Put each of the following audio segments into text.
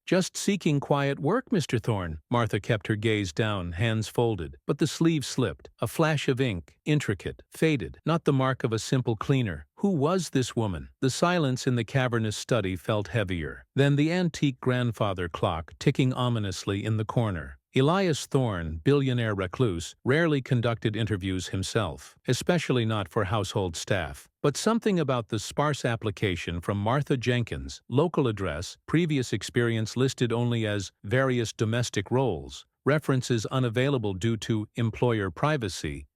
"Just seeking quiet work, Mr. Thorne." Martha kept her gaze down, hands folded, but the sleeve slipped. A flash of ink, intricate, faded, not the mark of a simple cleaner. Who was this woman? The silence in the cavernous study felt heavier than the antique grandfather clock ticking ominously in the corner. Elias Thorne, billionaire recluse, rarely conducted interviews himself, especially not for household staff. But something about the sparse application from Martha Jenkins, local address, previous experience listed only as various domestic roles, references unavailable due to employer privacy,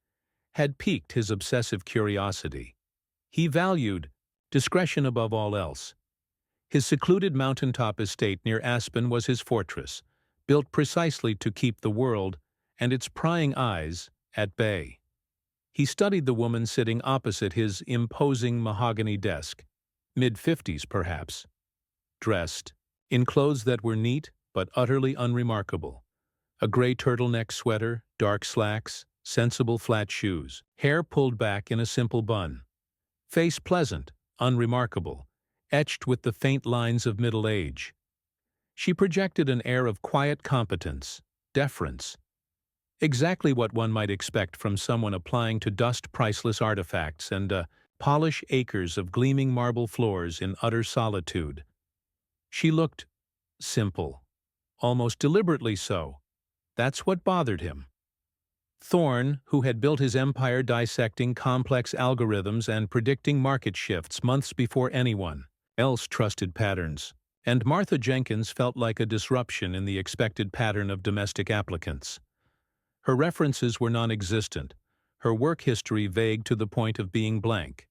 had piqued his obsessive curiosity. He valued discretion above all else. His secluded mountaintop estate near Aspen was his fortress, built precisely to keep the world and its prying eyes at bay. He studied the woman sitting opposite his imposing mahogany desk, mid-50s perhaps, dressed in clothes that were neat but utterly unremarkable. A gray turtleneck sweater, dark slacks, sensible flat shoes, hair pulled back in a simple bun. Face pleasant, unremarkable, etched with the faint lines of middle age. She projected an air of quiet competence, deference. Exactly what one might expect from someone applying to dust priceless artifacts and polish acres of gleaming marble floors in utter solitude. She looked simple, almost deliberately so. That's what bothered him. Thorne, who had built his empire dissecting complex algorithms and predicting market shifts months before anyone else trusted patterns, and Martha Jenkins felt like a disruption in the expected pattern of domestic applicants. Her references were non-existent, her work history vague to the point of being blank.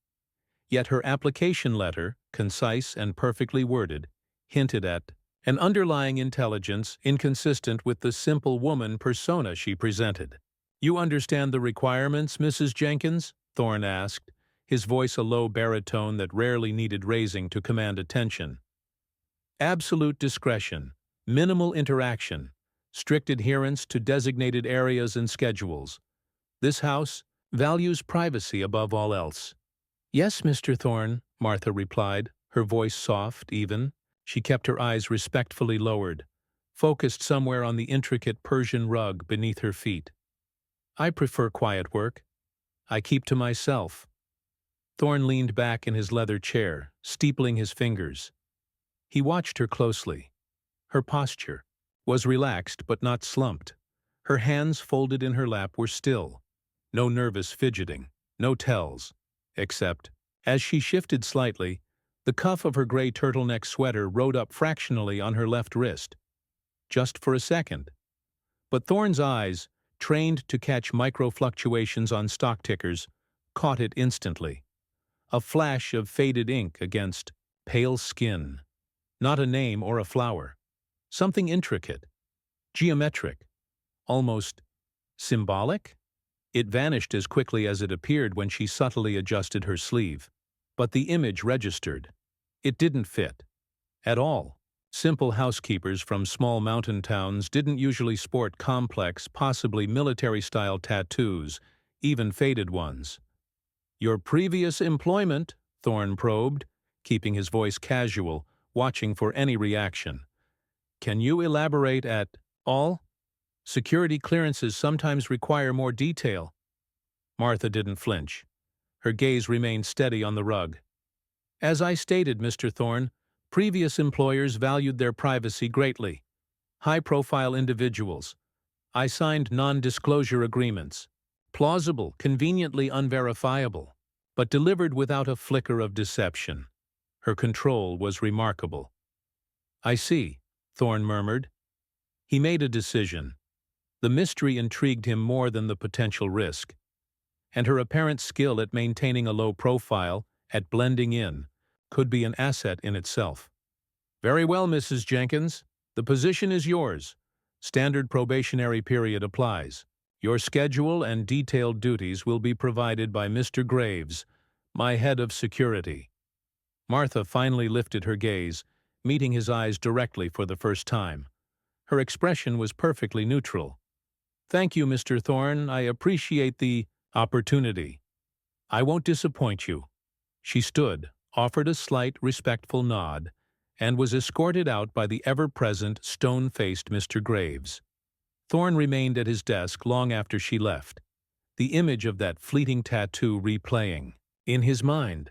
Yet her application letter, concise and perfectly worded, hinted at an underlying intelligence inconsistent with the simple woman persona she presented. "You understand the requirements, Mrs. Jenkins?" Thorne asked, his voice a low baritone that rarely needed raising to command attention. "Absolute discretion, minimal interaction, strict adherence to designated areas and schedules. This house values privacy above all else." "Yes, Mr. Thorne," Martha replied, her voice soft, even. She kept her eyes respectfully lowered, focused somewhere on the intricate Persian rug beneath her feet. "I prefer quiet work. I keep to myself." Thorne leaned back in his leather chair, steepling his fingers. He watched her closely. Her posture was relaxed but not slumped. Her hands folded in her lap were still. No nervous fidgeting, no tells, except, as she shifted slightly, the cuff of her gray turtleneck sweater rode up fractionally on her left wrist. Just for a second. But Thorne's eyes, trained to catch micro-fluctuations on stock tickers, caught it instantly. A flash of faded ink against pale skin. Not a name or a flower. Something intricate, geometric, almost symbolic? It vanished as quickly as it appeared when she subtly adjusted her sleeve. But the image registered. It didn't fit. At all. Simple housekeepers from small mountain towns didn't usually sport complex, possibly military-style tattoos, even faded ones. "Your previous employment?" Thorne probed, keeping his voice casual, watching for any reaction. "Can you elaborate at all? Security clearances sometimes require more detail." Martha didn't flinch. Her gaze remained steady on the rug. "As I stated, Mr. Thorne, previous employers valued their privacy greatly. High-profile individuals. I signed non-disclosure agreements. Plausible, conveniently unverifiable, but delivered without a flicker of deception. Her control was remarkable." "I see," Thorne murmured. He made a decision. The mystery intrigued him more than the potential risk. And her apparent skill at maintaining a low profile, at blending in, could be an asset in itself. "Very well, Mrs. Jenkins. The position is yours. Standard probationary period applies. Your schedule and detailed duties will be provided by Mr. Graves, my head of security." Martha finally lifted her gaze, meeting his eyes directly for the first time. Her expression was perfectly neutral. "Thank you, Mr. Thorne. I appreciate the opportunity. I won't disappoint you." She stood, offered a slight, respectful nod, and was escorted out by the ever-present, stone-faced Mr. Graves. Thorne remained at his desk long after she left, the image of that fleeting tattoo replaying in his mind.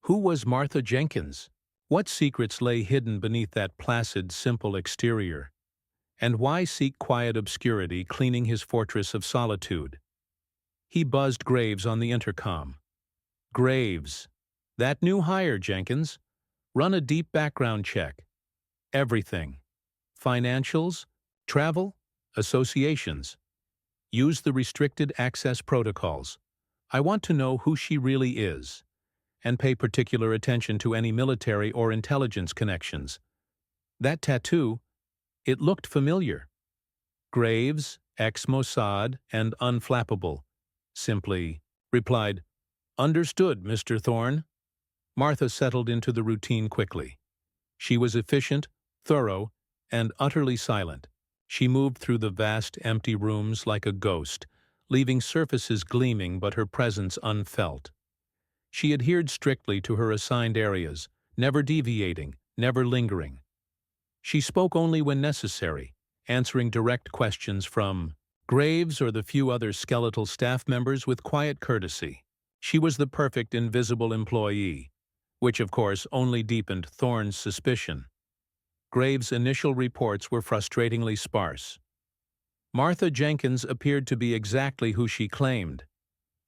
Who was Martha Jenkins? What secrets lay hidden beneath that placid, simple exterior? And why seek quiet obscurity cleaning his fortress of solitude? He buzzed Graves on the intercom. Graves. That new hire, Jenkins. Run a deep background check. Everything. Financials, travel, associations. Use the restricted access protocols. I want to know who she really is. And pay particular attention to any military or intelligence connections. That tattoo, it looked familiar. Graves, ex-Mossad, and unflappable. Simply replied, "Understood, Mr. Thorne." Martha settled into the routine quickly. She was efficient, thorough, and utterly silent. She moved through the vast, empty rooms like a ghost, leaving surfaces gleaming but her presence unfelt. She adhered strictly to her assigned areas, never deviating, never lingering. She spoke only when necessary, answering direct questions from Graves or the few other skeletal staff members with quiet courtesy. She was the perfect invisible employee, which of course only deepened Thorne's suspicion. Graves' initial reports were frustratingly sparse. Martha Jenkins appeared to be exactly who she claimed.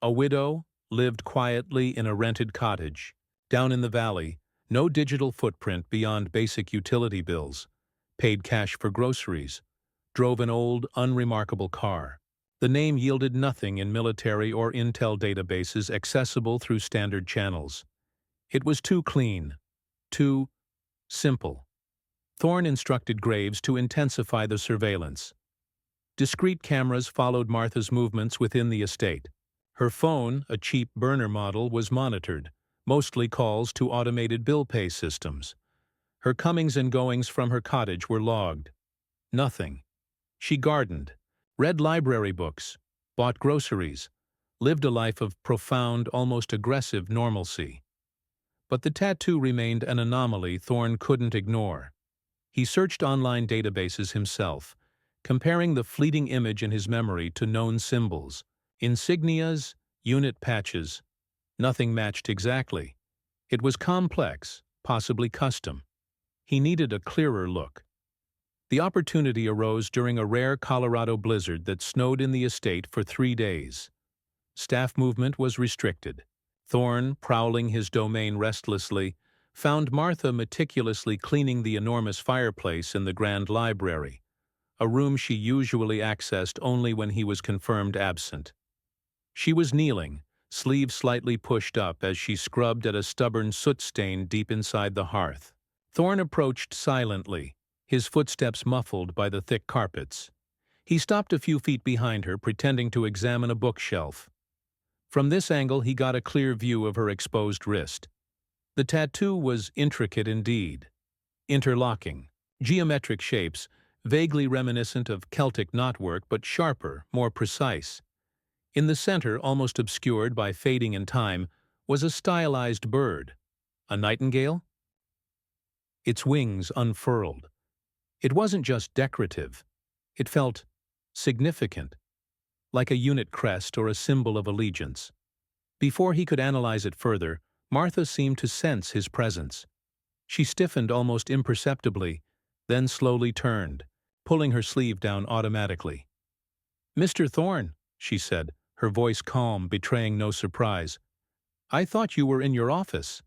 A widow, lived quietly in a rented cottage. Down in the valley, no digital footprint beyond basic utility bills. Paid cash for groceries. Drove an old, unremarkable car. The name yielded nothing in military or intel databases accessible through standard channels. It was too clean. Too simple. Thorne instructed Graves to intensify the surveillance. Discreet cameras followed Martha's movements within the estate. Her phone, a cheap burner model, was monitored, mostly calls to automated bill pay systems. Her comings and goings from her cottage were logged. Nothing. She gardened, read library books, bought groceries, lived a life of profound, almost aggressive normalcy. But the tattoo remained an anomaly Thorne couldn't ignore. He searched online databases himself, comparing the fleeting image in his memory to known symbols. Insignias, unit patches. Nothing matched exactly. It was complex, possibly custom. He needed a clearer look. The opportunity arose during a rare Colorado blizzard that snowed in the estate for 3 days. Staff movement was restricted. Thorne, prowling his domain restlessly, found Martha meticulously cleaning the enormous fireplace in the grand library, a room she usually accessed only when he was confirmed absent. She was kneeling, sleeves slightly pushed up as she scrubbed at a stubborn soot stain deep inside the hearth. Thorne approached silently, his footsteps muffled by the thick carpets. He stopped a few feet behind her, pretending to examine a bookshelf. From this angle he got a clear view of her exposed wrist. The tattoo was intricate indeed. Interlocking, geometric shapes, vaguely reminiscent of Celtic knotwork but sharper, more precise. In the center, almost obscured by fading in time, was a stylized bird. A nightingale? Its wings unfurled. It wasn't just decorative. It felt significant, like a unit crest or a symbol of allegiance. Before he could analyze it further, Martha seemed to sense his presence. She stiffened almost imperceptibly, then slowly turned, pulling her sleeve down automatically. "Mr. Thorne," she said, her voice calm, betraying no surprise. "I thought you were in your office."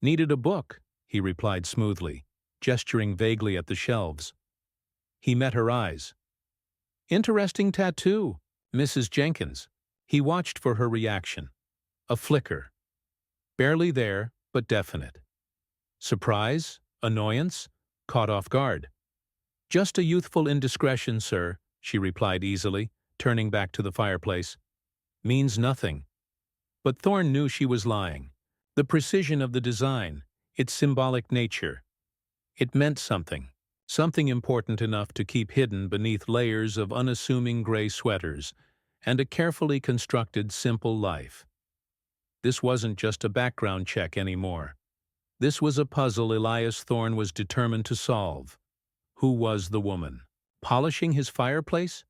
"Needed a book," he replied smoothly, gesturing vaguely at the shelves. He met her eyes. "Interesting tattoo, Mrs. Jenkins." He watched for her reaction. A flicker. Barely there, but definite. Surprise? Annoyance? Caught off guard. "Just a youthful indiscretion, sir," she replied easily, turning back to the fireplace. "Means nothing." But Thorne knew she was lying. The precision of the design, its symbolic nature. It meant something. Something important enough to keep hidden beneath layers of unassuming gray sweaters and a carefully constructed simple life. This wasn't just a background check anymore. This was a puzzle Elias Thorne was determined to solve. Who was the woman? Polishing his fireplace?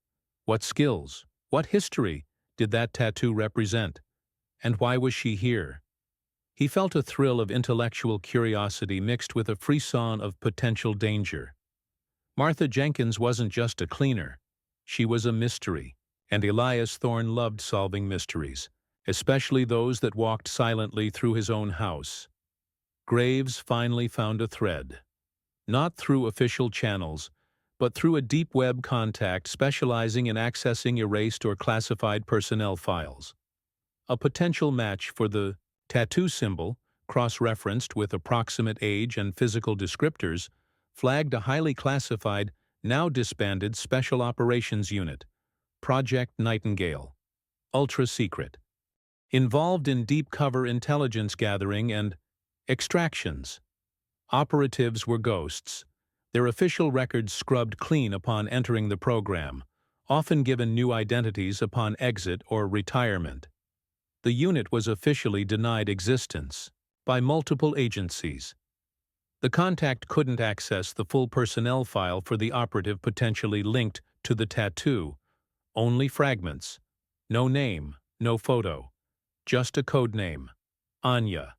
What skills, what history did that tattoo represent? And why was she here? He felt a thrill of intellectual curiosity mixed with a frisson of potential danger. Martha Jenkins wasn't just a cleaner. She was a mystery, and Elias Thorne loved solving mysteries, especially those that walked silently through his own house. Graves finally found a thread. Not through official channels, but through a deep web contact specializing in accessing erased or classified personnel files. A potential match for the tattoo symbol, cross-referenced with approximate age and physical descriptors, flagged a highly classified, now disbanded Special Operations Unit, Project Nightingale, ultra-secret, involved in deep-cover intelligence gathering and extractions. Operatives were ghosts, their official records scrubbed clean upon entering the program, often given new identities upon exit or retirement. The unit was officially denied existence by multiple agencies. The contact couldn't access the full personnel file for the operative potentially linked to the tattoo. Only fragments. No name, no photo. Just a code name, Anya,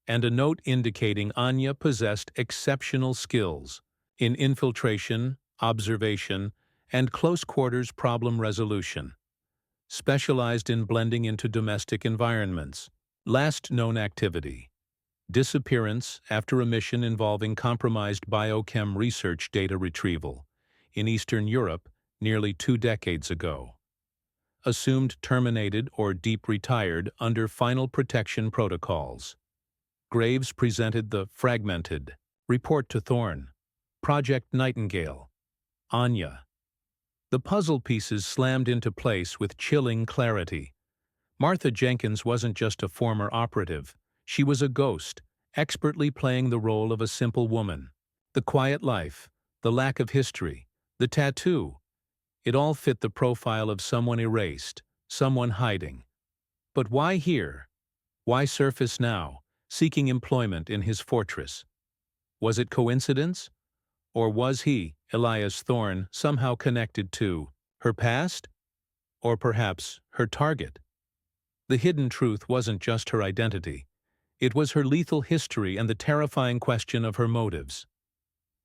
and a note indicating Anya possessed exceptional skills in infiltration, observation, and close-quarters problem resolution. Specialized in blending into domestic environments. Last known activity: disappearance after a mission involving compromised biochem research data retrieval in Eastern Europe nearly 2 decades ago. Assumed terminated or deep retired under final protection protocols. Graves presented the fragmented report to Thorne. Project Nightingale. Anya. The puzzle pieces slammed into place with chilling clarity. Martha Jenkins wasn't just a former operative. She was a ghost, expertly playing the role of a simple woman. The quiet life, the lack of history, the tattoo. It all fit the profile of someone erased, someone hiding. But why here? Why surface now, seeking employment in his fortress? Was it coincidence? Or was he, Elias Thorne, somehow connected to her past? Or perhaps her target? The hidden truth wasn't just her identity. It was her lethal history and the terrifying question of her motives.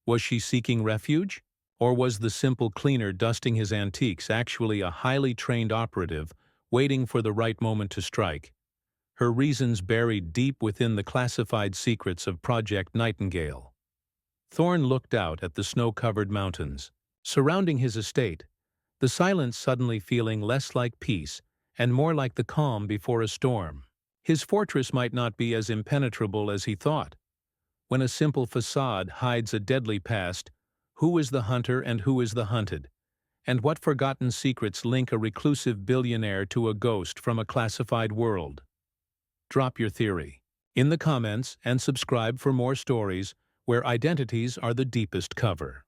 Was she seeking refuge? Or was the simple cleaner dusting his antiques actually a highly trained operative waiting for the right moment to strike? Her reasons buried deep within the classified secrets of Project Nightingale. Thorne looked out at the snow-covered mountains surrounding his estate, the silence suddenly feeling less like peace and more like the calm before a storm. His fortress might not be as impenetrable as he thought. When a simple facade hides a deadly past, who is the hunter and who is the hunted? And what forgotten secrets link a reclusive billionaire to a ghost from a classified world? Drop your theory in the comments and subscribe for more stories where identities are the deepest cover.